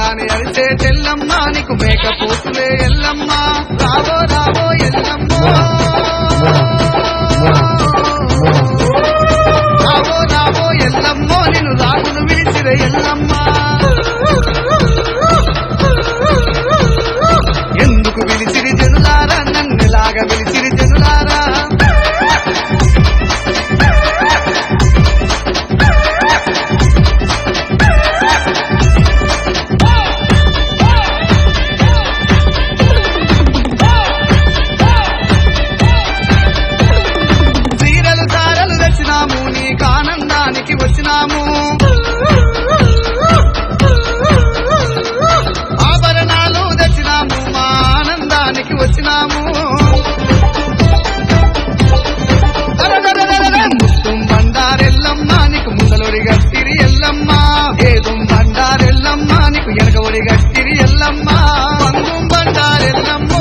రాగానే అరిసే తెల్లమ్మ నీకు మేకపోతులే ఎల్లమ్మ రావో రావో ఎల్లమ్మ రావో రావో ఎల్లమ్మో నిన్ను రాగులు విడిచిరే ఎల్లమ్మ ఎందుకు విలిచిరి జనులారా నన్నెలాగా విలిచిరి జనులారా చీరలు తారలు తెచ్చినాము నీకు ఆనందానికి వచ్చినాము ఆభరణాలు తెచ్చినాము మా ఆనందానికి వచ్చినాము ముత్తుం బండారెల్లమ్మ నీకు ముందలొడి గట్టిరి ఎల్లమ్మ ఏదుం బండారెల్లమ్మ నీకు ఎనకఒడి గట్టిరి ఎల్లమ్మ పంగుం బండారెల్లమ్మ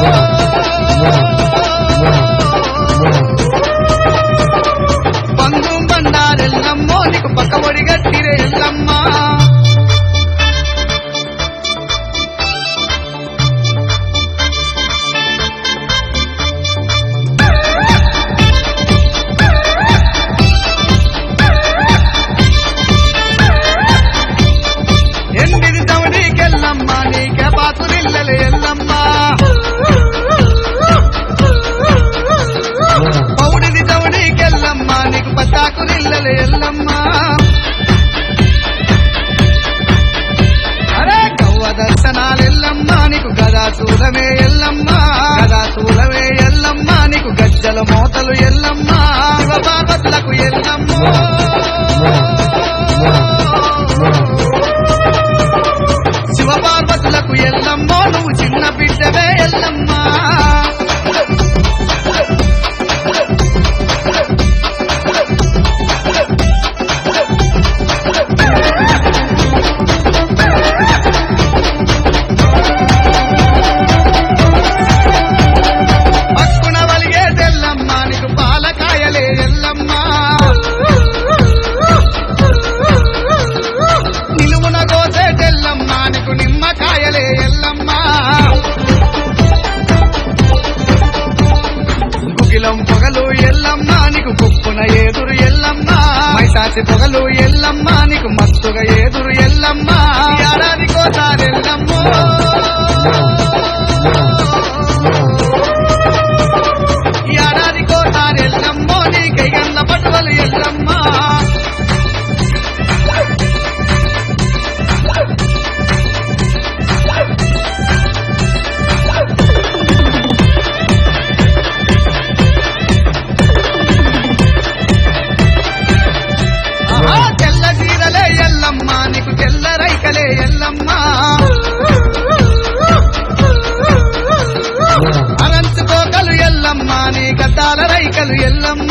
పంగుం బండారెల్లమ్మో నీకు పక్కఒడి గట్టిరే ఎల్లమ్మ ఎండిది తవడికెల్లమ్మ నీకే పాతురిల్లలే ఎల్లమ్మ పౌడిది తవడికెల్లమ్మ నీకు పట్టాకురిల్లలే ఎల్లమ్మ అరే గవ్వ దర్శనాలెల్లమ్మ నీకు గదా చూలమే ఎల్లమ్మ గదా చూలమే ఎల్లమ్మ నీకు గజ్జల మోతలు ఎల్లమ్మ శివపార్వతులకు ఎల్లమ్మ శివపార్వతులకు ఎల్లమ్మో నువ్వు చిన్న బిడ్డవే ఎల్లమ్మ పక్కున వలిగే తెల్లమ్మ నీకు పాలకాయలే ఎల్లమ్మ నిలువున కోసే తెల్లమ్మ నీకు నిమ్మకాయలే ఎల్లమ్మ గుగిలం పొగలు ఎల్లమ్మ నీకు గుప్పున ఏదురు ఎల్లమ్మ మైసాసి పొగలు ఎల్లమ్మ నీకు మత్తుగా ఏదురు ఎల్లమ్మ ఏడాది కోసారెల్లమ్మ ఏడాది కోసారెల్లమ్మో నీకెయ్యన్న పట్టువలు ఎల్లమ్మ తెల్ల చీరలే ఎల్లమ్మ నీకు తెల్ల రైకలే ఎల్లమ్మ అనంచుకోకలు ఎల్లమ్మ నీ గద్దాల రైకలు ఎల్లమ్మ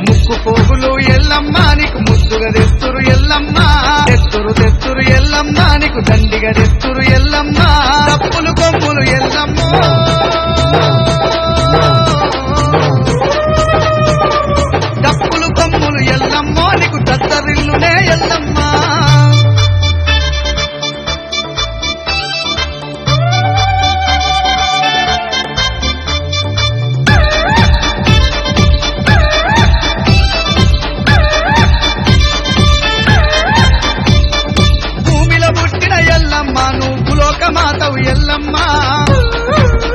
ముక్కు పోగులు ఎల్లమ్మ నీకు ముద్దుగా తెస్తురు ఎల్లమ్మ తెస్తురు తెస్తురు ఎల్లమ్మ నీకు దండిగా తెస్తురు ఎల్లమ్మ తప్పులు కొమ్మ